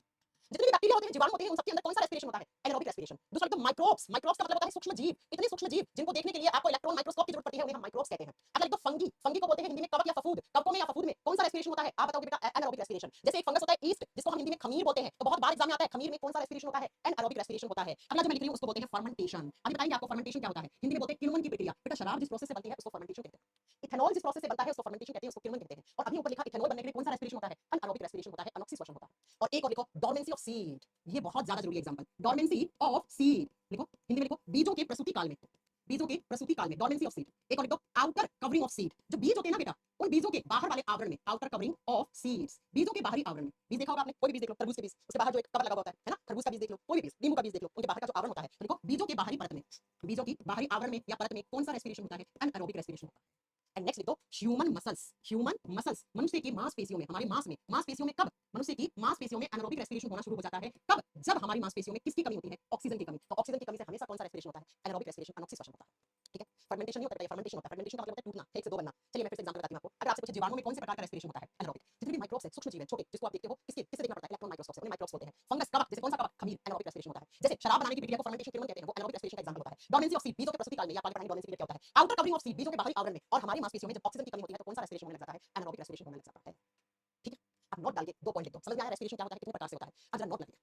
जितने भी बैक्टीरिया होते हैं, जीवाणु होते हैं, उन सबके अंदर कौन सा रेस्पिरेशन होता है, एनारोबिक रेस्पिरेशन। दूसरा एकदम माइक्रोब्स, माइक्रोब्स का मतलब होता है सूक्ष्म जीव, इतने सूक्ष्म जीव जिनको देखने के लिए आपको इलेक्ट्रॉन माइक्रोस्कोप की जरूरत पड़ती है, उन्हें हम माइक्रोब्स कहते हैं। अगर एकदम फंगी, फंगी को बोलते हैं हिंदी में कवक या फफूंद, कवकों में या फफूंद में कौन सा रेस्पिरेशन होता है, आप बताओगे बेटा एनारोबिक रेस्पिरेशन। जैसे एक फंगस होता है ईस्ट, जिसको हम हिंदी में खमीर बोलते हैं, तो बहुत बार एग्जाम में आता है खमीर में कौन सा रेस्पिरेशन होता है, एनारोबिक रेस्पिरेशन होता है। अगला जो मैं लिख रही हूं उसको बोलते हैं फर्मेंटेशन। अभी बताएंगे आपको फर्मेंटेशन क्या होता है, हिंदी में बोलते हैं किण्वन की प्रक्रिया, बेटा शराब जिस प्रोसेस से बनती है उसको फर्मेंटेशन कहते हैं। इथेनॉल जिस प्रोसेस से बनता है उसको फर्मेंटेशन कहते हैं, उसको किण्वन कहते हैं। और अभी ऊपर लिखा इथेनॉल बनने के लिए कौन सा रेस्पिरेशन होता है, एनारोबिक रेस्पिरेशन होता है, अनॉक्सिस श्वसन होता है। और एक और लिखो डोर्मेंसी ऑफ सीड, ये बहुत ज्यादा जरूरी एग्जांपल, डोर्मेंसी ऑफ सीड लिखो, हिंदी में लिखो बीजों के प्रसूति काल में, बीजों के प्रसूति काल में डोर्मेंसी ऑफ सीड। एक और लिख दो आउटर कवरिंग ऑफ सीड, जो बीज होते हैं ना बेटा, उन बीजों के बाहर वाले आवरण में, आउटर कवरिंग ऑफ सीड्स, बीजों के बाहरी आवरण में। बीज देखा होगा आपने, कोई भी बीज देख लो, तरबूज के बीज, उसके बाहर जो एक कवर लगा होता है ना, खरबूज का बीज देख लो, कोई भी बीज, नींबू का बीज देख लो, उनके बाहर का जो आवरण होता है, तो देखो बीजों के बाहरी परत में, बीजों की बाहरी आवरण में या परत में कौन सा रेस्पिरेशन होता है, एनारोबिक रेस्पिरेशन होता है। एंड नेक्स्ट लिख दो ह्यूमन मसल्स, ह्यूमन मसल्स, मनुष्य की मांसपेशियों में, हमारे मांस में, मांसपेशियों में कब, मनुष्य की मांसपेशियों में एनारोबिक रेस्पिरेशन होना शुरू हो जाता है कब, जब हमारी मांसपेशियों में किसकी कमी होती है, ऑक्सीजन की कमी। तो ऑक्सीजन की कमी से हमेशा कौन सा रेस्पिरेशन होता है, एनारोबिक रेस्पिरेशन, अनॉक्सिस श्वसन होता है। ठीक है, फर्मेंटेशन नहीं होता है, फर्मेंटेशन होता है। फर्मेंटेशन का मतलब होता है टूटना, एक से दो बनना। चलिए मैं फिर से एग्जांपल बताती हूं आपको। अगर आपसे पूछे जीवाणु में कौन से प्रकार का रेस्पिरेशन होता है, एनारोबिक। जितने भी माइक्रोब्स है, सूक्ष्म जीव है, छोटे, जिसको आप देखते हो, किससे देखना पड़ता है, इलेक्ट्रॉन माइक्रोस्कोप से, उन्हें माइक्रोब्स बोलते हैं। फंगस, कवक, जैसे कौन सा कवक, खमीर, एनारोबिक रेस्पिरेशन होता है। जैसे शराब बनाने की प्रक्रिया को फर्मेंटेशन कहते हैं, वो एनारोबिक रेस्पिरेशन का एग्जांपल होता है। डोर्मेंसी ऑफ सीड, बीजों के प्रसूति काल में, या आप आगे पढ़ेंगे डोर्मेंसी पीरियड क्या होता है। आउटर कवरिंग ऑफ सीड, बीजों के बाहरी आवरण में। और हमारी मांसपेशियों में जब ऑक्सीजन की कमी होती है तो कौन सा रेस्पिरेशन होने लग जाता है, एनारोबिक रेस्पिरेशन होने लग जाता है। ठीक है, अब नोट डाल के 2 पॉइंट लिख दो, समझ में आया रेस्पिरेशन क्या होता है, कितने प्रकार से होता है। अब जरा नोट लगे,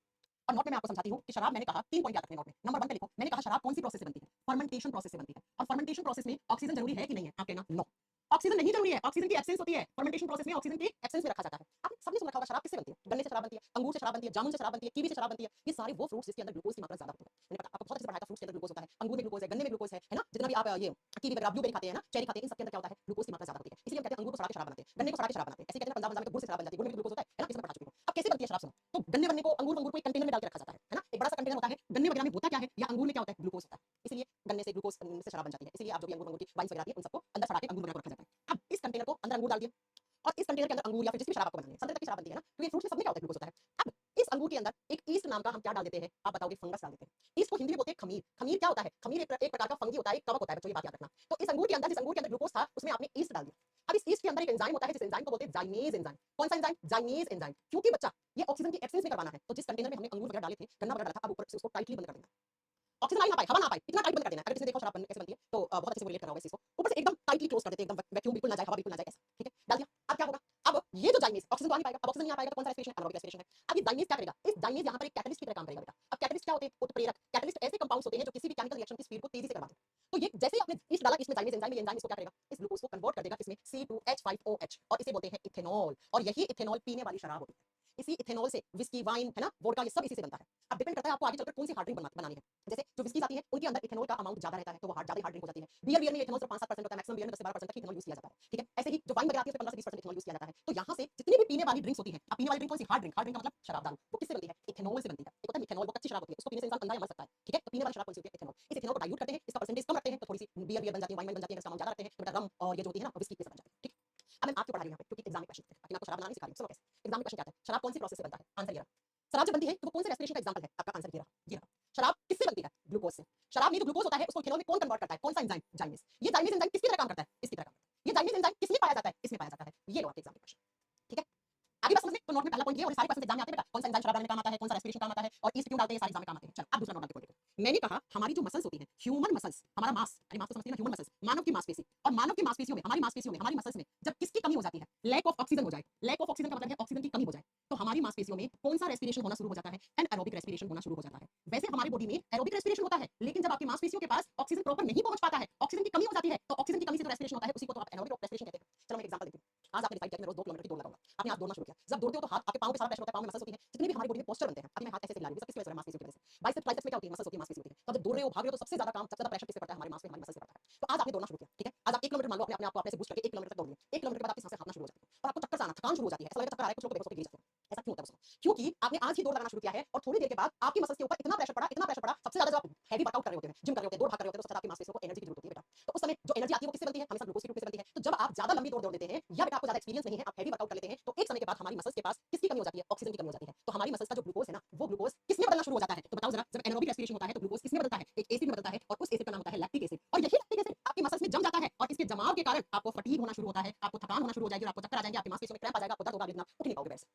और नोट में मैं आपको समझाती हूँ कि शराब, मैंने कहा 3 पॉइंट याद रखने नोट में। नंबर 1 पे लिखो, मैंने कहा शराब कौन सी प्रोसेस से बनती है, फर्मेंटेशन प्रोसेस से बनती है। और फर्मेंटेशन प्रोसेस में ऑक्सीजन जरूरी है कि नहीं है, आप कहना नो, ऑक्सीजन नहीं जरूरी है, ऑक्सीजन की एब्सेंस होती है। फर्मेंटेशन प्रोसेस में ऑक्सीजन की एब्सेंस में रखा जाता है। आपने सबने सुन रखा होगा शराब किससे बनती है, गन्ने से शराब बनती है, अंगूर से शराब बनती है, जामुन से शराब बनती है, कीवी से शराब बनती है। ये सारे वो फ्रूट्स जिसके अंदर ग्लूकोज की मात्रा ज्यादा होती है। मैंने आपको बहुत अच्छे से पढ़ाया था, फ्रूट्स के अंदर ग्लूकोज होता है, अंगूर में ग्लूकोज है, गन्ने में ग्लूकोज है ना। जितना भी आप ये कीवी वगैरह, ब्लूबेरी खाते हैं ना, चेरी खाते हैं, इन सब के अंदर क्या होता है, ग्लूकोज की मात्रा ज्यादा होती है। इसलिए हम कहते हैं अंगूर को सड़ा के शराब बनाते हैं, गन्ने को सड़ा के शराब बनाते हैं। ऐसे कहते हैं पंजाब में तो गुड़ से शराब बन जाती है, गुड़ में ग्लूकोज होता है ना, इसमें पढ़ा चुके हो। अब कैसे बनती है शराब, सुनो। तो गन्ने बनने को, अंगूर को एक कंटेनर में डाल के रखा जाता है ना, एक बड़ा सा कंटेनर होता है। गन्ने वगैरह में होता क्या है, या अंगूर में क्या होता है, ग्लूकोज होता है। इसलिए गन्ने से ग्लूकोज से शराब बन जाती है। इसलिए आप जो भी अंगूर की वाइन वगैरह आती है, उन सबको अंदर सड़ा के अंगूर वगैरह को रखा जाता है। अब इस कंटेनर को अंदर अंगूर डाल दिया, और इस कंटेनर के अंदर अंगूर या फिर जिसकी शराब आपको बनानी है, संतरे तक की शराब बनती है ना, तो ये फ्रूट में सब में क्या होता है, ग्लूकोज होता है। अब इस अंगूर के अंदर एक ईस्ट नाम का हम क्या डाल देते हैं, आप बताओगे, फंगस डाल देते हैं। ईस्ट को हिंदी में बोलते हैं खमीर। खमीर क्या होता है, खमीर एक प्रकार का फंगी होता है, एक कवक होता है, बच्चों ये बात याद रखना। तो इस अंगूर के अंदर, जिस अंगूर के अंदर ग्लूकोज था, उसमें आपने ईस्ट डाल दिया। अब इस ईस्ट के अंदर एक एंजाइम होता है, जिस एंजाइम को बोलते हैं जाइमेज एंजाइम। कौन सा एंजाइम, जाइमेज एंजाइम। क्योंकि बच्चा ये ऑक्सीजन की एब्सेंस में करवाना है, तो जिस कंटेनर में हमने अंगूर वगैरह डाले थे, गन्ना वगैरह डाला था, अब ऊपर से उसको टाइटली बंद कर देना। ऑक्सीजन आ ना पाए, हवा ना पाए, इतना टाइट बंद कर देना। अगर किसी ने देखो शराब कैसे बनती है तो बहुत अच्छे से रिलेट कर रहा होगा इस चीज को। ऊपर से एकदम टाइटली क्लोज कर देते हैं, एकदम वैक्यूम बिल्कुल ना जाए, हवा बिल्कुल ना जाए, ऐसा। ठीक है, डाल दिया। अब क्या होगा, अब ये जो जाइमेज, ऑक्सीजन तो आ नहीं पाएगा, अब ऑक्सीजन नहीं आ पाएगा तो कौन सा रेस्पिरेशन, एनारोबिक रेस्पिरेशन है। अब ये जाइमेज क्या करेगा, इस जाइमेज यहाँ पर एक कैटलिस्ट की तरह काम करेगा बेटा। अब कैटलिस्ट क्या होते हैं, उत्प्रेरक। कैटलिस्ट ऐसे कंपाउंड्स होते हैं जो किसी भी केमिकल रिएक्शन की स्पीड को तेजी से करवाते हैं। तो ये जैसे ही आपने ईस्ट डाला, इसमें जाइमेज एंजाइम, ये एंजाइम इसको क्या करेगा, इस ग्लूकोज को कन्वर्ट कर देगा इसमें C2H5OH, और इसे बोलते हैं इथेनॉल। और यही इथेनॉल पीने वाली शराब होती है। इसी इथेनॉल से विस्की, वाइन है ना, वोडका, ये सब इसी से बनता है। अब डिपेंड करता है आपको आगे चलकर कौन सी हार्ड ड्रिंक बनानी है। जैसे जो विस्की आती है, उनके अंदर इथेनॉल का अमाउंट ज्यादा रहता है, तो वो ज्यादा हार्ड ड्रिंक हो जाती है। बियर में इथेनॉल सिर्फ 5-7% होता है, मैक्सिमम बियर में 10 से 12% तक इथेनॉल यूज किया जाता है। ठीक है, ऐसे ही जो वाइन वगैरह आती है, उसमें 15 से 20% इथेनॉल यूज किया जाता है। तो यहाँ से जितनी भी पीने वाली ड्रिंक्स होती है, अब पीने वाली ड्रिंक कौन सी, हार्ड ड्रिंक। हार्ड ड्रिंक का मतलब शराब, दारू, वो किससे बनती है, इथेनॉल से बनती है। एक होता है मिथेनॉल, वो कच्ची शराब होती है, उसको पीने से इंसान अंधा या मर सकता है। ठीक है, तो पीने वाली शराब कौन सी होती है, इथेनॉल। इस इथेनॉल को डाइल्यूट करते हैं, इसका परसेंटेज कम रखते हैं, तो थोड़ी सी बियर बन जाती है, वाइन बन जाती है, इसका अमाउंट ज्यादा रखते हैं, तो बेटा रम और ये जो होती है ना, विस्की के साथ बन जाती है। ठीक है, अब मैं आपको पढ़ा रही हूं यहाँ पे, क्योंकि एग्जाम में क्वेश्चन है, बाकी मैं आपको शराब बनाना नहीं सिखा रही हूं। सुनो कैसे, एग्जाम में क्वेश्चन क्या आता है, शराब कौन सी प्रोसेस से बनता है, आंसर ये रहा। शराब जब बनती है तो वो कौन से रेस्पिरेशन का एग्जांपल है, आपका आंसर ये रहा, ये रहा। शराब किससे बनती है, ग्लूकोज से। शराब में जो ग्लूकोज होता है उसको इथेनॉल में कौन कन्वर्ट करता है, कौन सा एंजाइम, जाइमेज। ये जाइमेज एंजाइम किसकी तरह काम करता है, इसकी तरह काम करता है। ये जाइमेज एंजाइम किसमें पाया जाता है, इसमें पाया जाता है। ये लो आपके एग्जाम में क्वेश्चन। ठीक है, आगे बस समझने, तो नोट में पहला पॉइंट ये, और सारे क्वेश्चन एग्जाम में आते हैं बेटा, कौन सा एंजाइम शराब बनाने में काम आता है, कौन सा रेस्पिरेशन काम आता है, और ईस्ट क्यों डालते हैं, सारे एग्जाम में काम आते हैं। चलो अब दूसरा नोट डाल के पॉइंट देखो। मैंने कहा हमारी जो मसल्स होती हैं, ह्यूमन मसल्स, हमारा मास, अरे मास तो समझते हैं ना, ह्यूमन मसल्स, मानव की मांसपेशी, और मानव की मांसपेशियों में, हमारी मांसपेशियों में, हमारी मसल्स में जब किसकी कमी हो जाती है, लैक ऑफ ऑक्सीजन हो जाए। लैक ऑफ ऑक्सीजन का मतलब है ऑक्सीजन की कमी हो जाए, तो हमारी मांसपेशियों में कौन सा रेस्पिरेशन होना शुरू हो जाता है, एनारोबिक रेस्पिरेशन होना शुरू हो जाता है। वैसे हमारी बॉडी में एरोबिक रेस्पिरेशन होता है, लेकिन जब आपकी मांसपेशियों के पास ऑक्सीजन प्रॉपर नहीं पहुंच पाता है, ऑक्सीजन की कमी हो जाती है, तो ऑक्सीजन की कमी से जो रेस्पिरेशन होता है उसी को तो आप एनारोबिक रेस्पिरेशन कहते हैं। चलो मैं एग्जांपल देती हूं। आज आपने डिसाइड किया कि मैं रोज 2 किलोमीटर की दौड़ लगाऊंगा। आपने आज दौड़ना शुरू किया, जब दौड़ते हो तो हाथ, आपके पांव पे सारा प्रेशर होता है, पांव में मसल्स होती है, जितने भी हमारी बॉडी में पोस्चर बनते हैं। अभी मैं हाथ ऐसे हिला रही हूं, सब किसकी वजह से, मांसपेशियों की वजह से। बाइसेप्स ट्राइसेप्स में क्या होती है, मसल्स होती है, मांसपेशी होती है। तो जब दौड़ रहे हो, भाग रहे हो, तो सबसे ज्यादा काम, सबसे ज्यादा प्रेशर किस पे पड़ता है, हमारी मांस पे, हमारी मसल्स पे पड़ता है। तो आज आपने दौड़ना शुरू किया, ठीक है, आज आप 1 किलोमीटर मान लो अपने आप को अपने से बूस्ट करके 1 किलोमीटर तक दौड़ लिए। 1 किलोमीटर के बाद आपकी सांसें हांफना शुरू हो जाती है, और आपको चक्कर आना, थकान शुरू हो जाती है, ऐसा लगेगा चक्कर आ रहा है, कुछ लोग बेहोश होकर गिर जाते हैं। ऐसा क्यों होता है दोस्तों, क्योंकि आपने आज ही दौड़ लगाना शुरू किया है, और थोड़ी देर के बाद आपकी मसल्स के ऊपर इतना प्रेशर पड़ा, इतना प्रेशर पड़ा। सबसे ज्यादा जब आप हैवी वर्कआउट कर रहे होते हैं, जिम कर रहे होते हैं, दौड़ भाग कर रहे होते हैं, तो सबसे ज्यादा आपकी मांसपेशियों को एनर्जी की जरूरत होती है बेटा। तो उस समय जो एनर्जी आती है वो किससे बनती है, हमेशा ग्लूकोज के रूप में बनती है। तो जब आप ज्यादा लंबी दौड़ देते हैं, या बेटा आपको ज्यादा एक्सपीरियंस नहीं है, आप हैवी वर्कआउट कर लेते हैं, तो एक समय के बाद हमारी मसल्स के पास किसकी कमी हो जाती है, ऑक्सीजन की कमी हो जाती है। तो हमारी मसल्स का जो ग्लूकोज है ना, वो ग्लूकोज किसमें बदलना शुरू हो जाता है, तो बताओ जरा। जब एनारोबिक रेस्पिरेशन होता है तो ग्लूकोज किसमें बदलता है, एक एसिड में बदलता है, और उस एसिड का नाम होता है लैक्टिक एसिड। और यही लैक्टिक एसिड आपकी मसल्स में जम जाता है, और इसके जमाव के कारण आपको फटीग होना शुरू होता है, आपको थकान होना शुरू हो जाएगी, और आपको चक्कर आ जाएंगे, आपकी मांसपेशियों में क्रैम्प आ जाएगा, आपको दर्द होगा, अगले दिन आप उठ नहीं पाओगे बेड से,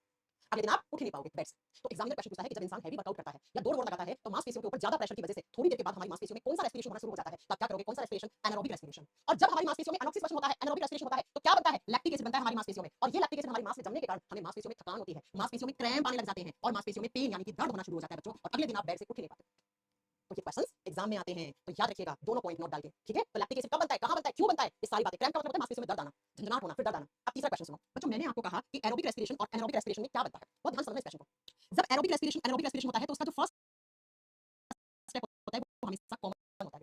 अगले दिन आप उठ नहीं पाओगे बेड से। तो एग्जामिनर क्वेश्चन पूछता है कि जब इंसान हैवी वर्कआउट करता है या दौड़ लगाता है, तो मांसपेशियों के ऊपर ज्यादा प्रेशर की वजह से थोड़ी देर के बाद हमारी मांसपेशियों में कौन सा रेस्पिरेशन होना शुरू हो जाता है, तो आप क्या करोगे, कौन सा रेस्पिरेशन, एनारोबिक रेस्पिरेशन। और जब हमारी मांसपेशियों में अनॉक्सिस श्वसन होता है, एनारोबिक रेस्पिरेशन होता है, तो क्या बनता है, लैक्टिक एसिड बनता है हमारी मांसपेशियों में, और ये लैक्टिक एसिड हमारी मांस में जमने के कारण हमें मांसपेशियों में थकान होती है, मांसपेशियों में क्रैम्प आने लग जाते हैं, और मांसपेशियों में पेन यानी कि दर्द होना शुरू हो जाता है बच्चों, और अगले दिन आप बेड से उठ नहीं पाते। तो ये क्वेश्चंस एग्जाम में आते हैं, तो याद रखिएगा, दोनों पॉइंट नोट डाल के, ठीक है। तो लैक्टिक एसिड कब बनता है, कहां बनता है, क्यों बनता है, ये सारी बातें। क्रैम्प का मतलब होता है मांसपेशियों में दर्द आना, झंझनाहट होना, फिर दर्द आना। अब तीसरा क्वेश्चन सुनो बच्चों, मैंने आपको कहा कि एरोबिक रेस्पिरेशन और एनारोबिक रेस्पिरेशन में क्या बनता है, बहुत ध्यान से समझना इस क्वेश्चन को। जब एरोबिक रेस्पिरेशन होता है, तो उसका जो फर्स्ट स्टेप होता है वो हमेशा कॉमन होता है,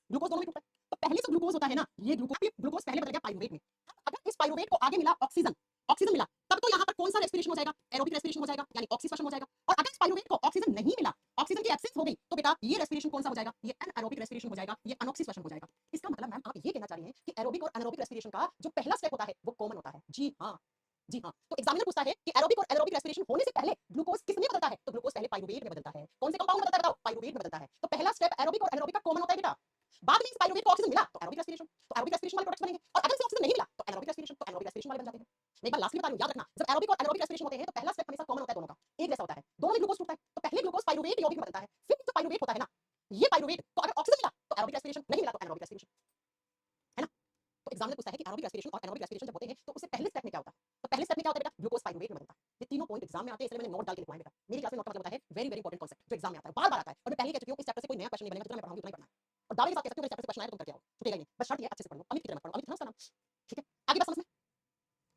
ग्लूकोज दोनों में टूटता है। तो पहले जो ग्लूकोज होता है ना, ये ग्लूकोज पहले बदल गया पाइरूवेट में। अगर इस पाइरूवेट को आगे मिला ऑक्सीजन, ऑक्सीजन मिला, तब तो यहाँ पर कौन सा रेस्पिरेशन हो जाएगा, एरोबिक रेस्पिरेशन हो जाएगा, यानी ऑक्सीजन हो जाएगा। और अगर इस पाइरूवेट को ऑक्सीजन नहीं मिला, ऑक्सीजन की एब्सेंस हो गई, तो बेटा ये रेस्पिरेशन कौन सा हो जाएगा, ये एनारोबिक रेस्पिरेशन हो जाएगा, ये अनॉक्सिस हो जाएगा। इसका मतलब मैम आप ये कहना चाह रही हैं कि एरोबिक और एनारोबिक रेस्पिरेशन का जो पहला स्टेप होता है वो कॉमन होता है। जी हाँ, जी हाँ, तो एग्जामिनर पूछता है कि एरोबिक और एनारोबिक रेस्पिरेशन होने से पहले ग्लूकोज किस में बदलता है? तो ग्लूकोज पहले पाइरुवेट में बदलता है। कौन से कंपाउंड में बदलता है बताओ? पाइरुवेट में बदलता है। तो पहला स्टेप एरोबिक और एनारोबिक का कॉमन होता है बेटा। बाद में इस पाइरुवेट को ऑक्सीजन मिला तो एरोबिक रेस्पिरेशन, तो एरोबिक रेस्पिरेशन वाले प्रोडक्ट्स बनेंगे। और अगर इसे ऑक्सीजन नहीं मिला तो एनारोबिक रेस्पिरेशन, तो एनारोबिक रेस्पिरेशन वाले बन जाते हैं। मैं एक बार लास्ट में बता रही हूं, याद रखना, जब एरोबिक और एनारोबिक रेस्पिरेशन होते हैं तो पहला स्टेप हमेशा कॉमन होता है दोनों का, एक जैसा होता है, दोनों में ग्लूकोज टूटता है। तो पहले ग्लूकोज पाइरुवेट यौगिक में बदलता है, फिर जो पाइरुवेट होता है ना, ये पाइरुवेट को अगर ऑक्सीजन मिला तो एरोबिक रेस्पिरेशन, नहीं मिला तो एनारोबिक रेस्पिरेशन, है ना? तो एग्जामिनर पूछता है कि एरोबिक रेस्पिरेशन और एनारोबिक रेस्पिरेशन जब होते हैं तो उससे पहले स्टेप में क्या होता है? तो पहले स्टेप में क्या होता है बेटा? ग्लूकोज पाइरुवेट में बदलता है। ये तीनों पॉइंट एग्जाम में आते हैं, इसलिए मैंने नोट डाल के लिखवाए बेटा। मेरी क्लास में नोट का मतलब होता है वेरी वेरी इंपॉर्टेंट कांसेप्ट जो एग्जाम में आता है, बार-बार आता है। और मैं पहले ही कह चुकी हूं इस चैप्टर से कोई नया क्वेश्चन नहीं बनेगा, जितना मैं पढ़ाऊंगी उतना ही पढ़ना है। और दावे के साथ कह सकती हूं इस चैप्टर से क्वेश्चन आए तो तुम करके आओ, छूटेगा ही नहीं। बस शर्त ये है अच्छे से पढ़ लो, अमित की तरह मत पढ़ो, अमित है ना उसका नाम, ठीक है? आगे बात समझ में?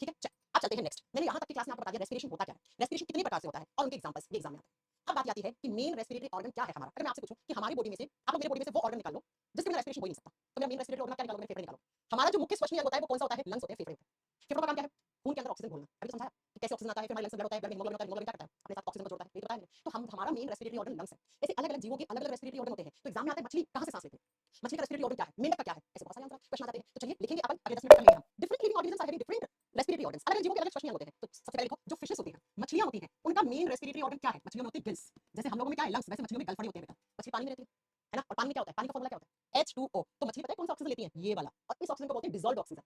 ठीक है, चल अब चलते हैं नेक्स्ट। मैंने यहाँ तक की क्लास में आपको बता दिया रेस्पिरेशन होता क्या है, रेस्पिरेशन कितने प्रकार से होता है और उनके एग्जांपल्स ये एग्जाम में आते हैं। अब बात आती है कि मेन रेस्पिरेटरी ऑर्गन क्या है हमारा। अगर मैं आपसे पूछूं कि हमारी बॉडी में से, आप लोग मेरी बॉडी में से वो ऑर्गन निकाल लो जिससे मेरा रेस्पिरेशन हो ही नहीं सकता, तो मेरा मेन रेस्पिरेटरी ऑर्गन क्या निकालोगे? मेरे फेफड़े निकालो। हमारा जो मुख्य श्वसनीय अंग होता है वो कौन सा होता है? लंग्स होते हैं, फेफड़े होते हैं। फेफड़ों का काम क्या है? खून के अंदर ऑक्सीजन घोलना। अभी तो समझाया कि कैसे ऑक्सीजन आता है, फिर हमारे लंग्स में ब्लड होता है, ब्लड में हीमोग्लोबिन होता है, हीमोग्लोबिन क्या करता है? अपने साथ ऑक्सीजन को जोड़ता है, ये बताया मैंने। तो हमारा मेन रेस्पिरेटरी ऑर्गन लंग्स है। ऐसे अलग-अलग जीवों के अलग-अलग रेस्पिरेटरी ऑर्गन होते हैं। तो एग्जाम में आता है मछली कहां से सांस लेती है? मछली का रेस्पिरेटरी ऑर्गन क्या है? मेंढक का क्या है? ऐसे बहुत सारे आंसर क्वेश्चन आ जाते हैं। तो चलिए लिखेंगे अपन, अगले 10 मिनट कर लेंगे हम। Different living organisms are having different respiratory organs. अलग-अलग जीवों के अलग श्वसनीय अंग होते हैं। तो सबसे पहले लिखो, जो फिशेस होती हैं, मछलियां होती हैं, उनका मेन रेस्पिरेटरी ऑर्गन क्या है? मछलियों में होती है गिल्स। जैसे हम लोगों में क्या है? लंग्स, वैसे मछलियों में गलफड़े होते हैं बेटा। मछली पानी में रहती है ना? और पानी में क्या होता है? पानी का फॉर्मूला क्या होता है? H2O। तो मछली पता है कौन सा ऑक्सीजन लेती है? ये वाला। और इस ऑक्सीजन को बोलते हैं डिसॉल्व्ड ऑक्सीजन।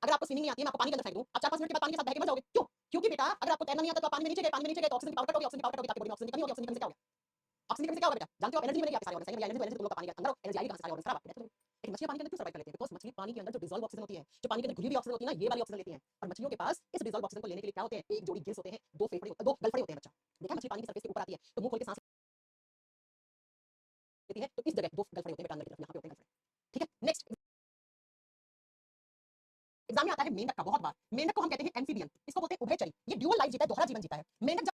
अगर आपको स्विमिंग नहीं आती है, मैं आपको पानी के अंदर फेंक दूं, आप 4-5 मिनट के बाद पानी के साथ बह के मर जाओगे। क्यों? क्योंकि बेटा अगर आपको तैरना नहीं आता तो आप पानी में नीचे गए, पानी में नीचे गए तो ऑक्सीजन की पावर कट होगी, ऑक्सीजन की पावर कट होगी, आपकी बॉडी में ऑक्सीजन की कमी होगी, ऑक्सीजन की कमी से क्या होगा? ऑक्सीजन की कमी से क्या होगा बेटा? जानते हो एनर्जी मिलेगी आपके सारे ऑर्गन, एनर्जी एनर्जी तुम लोग का पानी के अंदर एनर्जी आएगी कहां से? सारे ऑर्गन खराब आपके। लेकिन मछलियां पानी के अंदर क्यों सर्वाइव कर लेती है? बिकॉज़ मछली पानी के अंदर जो डिसॉल्व ऑक्सीजन होती है, जो पानी के अंदर घुली हुई ऑक्सीजन होती है ना, ये वाली ऑक्सीजन लेती है। और मछलियों के पास इस डिसॉल्व ऑक्सीजन को लेने के लिए क्या होते हैं? एक जोड़ी गिल्स होते हैं, दो फेफड़े होते हैं, दो गलफड़े होते हैं बच्चा। देखा मछली पानी की सरफेस के ऊपर आती है तो मुंह खोल के सांस लेती है, तो इस जगह दो गलफड़े होते हैं बेटा अंदर की तरफ, यहां पे होते हैं गलफड़े। ठीक है, नेक्स्ट एग्जाम में आता है मेंढक का बहुत बार। मेंढक को हम कहते हैं एम्फीबियन, इसको बोलते हैं उभयचरी। ये ड्यूअल लाइफ जीता है, दोहरा जीवन जीता है। मेंढक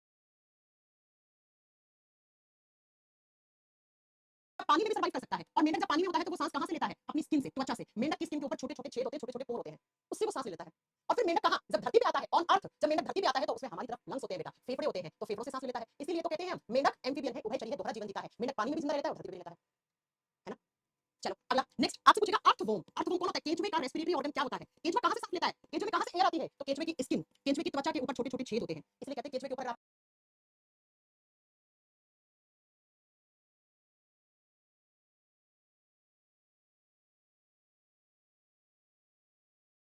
पानी में भी सर्वाइव कर सकता है। और मेंढक जब पानी में होता है तो वो सांस कहां से लेता है? अपनी स्किन से, त्वचा से। मेंढक की स्किन के ऊपर छोटे-छोटे छेद होते हैं, छोटे-छोटे पोर होते हैं, उससे वो सांस ले लेता है। और फिर मेंढक कहां? जब धरती पे आता है, ऑन अर्थ, जब मेंढक धरती पे आता है तो उसमें हमारी तरफ लंग्स होते हैं बेटा, फेफड़े होते हैं, तो फेफड़ों से सांस ले लेता है। इसीलिए तो कहते हैं हम मेंढक एम्फीबियन है, उभयचरी है, दोहरा जीवन जीता है। मेंढक पानी में भी जिंदा रहता है और धरती पे भी रहता है ना? चलो अगला नेक्स्ट आपसे पूछेगा अर्थवर्म। अर्थवर्म कौन होता है? केंचुए का रेस्पिरेटरी ऑर्गन क्या होता है? केंचुआ कहां से सांस लेता है? केंचुए में कहां से एयर आती है? तो केंचुए की स्किन, केंचुए की त्वचा के ऊपर छोटे-छोटे छेद होते हैं, इसलिए कहते हैं केंचुए के ऊपर आप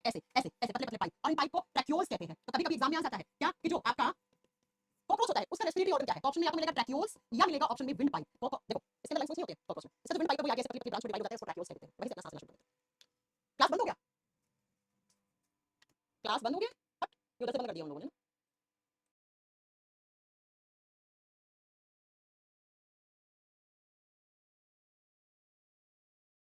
ऐसे ऐसे ऐसे पतले-पतले पाइप, और इन पाइप को ट्रैक्यूल्स कहते हैं। तो कभी-कभी एग्जाम में आ जाता है क्या कि जो आपका कॉकरोच होता है उसका रेस्पिरेटरी ऑर्गन क्या है? तो ऑप्शन में आपको मिलेगा ट्रैक्यूल्स या मिलेगा ऑप्शन में विंड पाइप। देखो इसके अंदर लंग्स नहीं होते हैं कॉकरोच में, इसका जो विंड पाइप है वो आगे ऐसे पतली-पतली ब्रांच में डिवाइड होता है, उसको ट्रैक्यूल्स कहते हैं। वहीं से अपना सांस लेना शुरू करते हैं। क्लास बंद हो गया? क्लास बंद हो गया? हट, ये उधर से बंद कर दिया हम लोगों ने।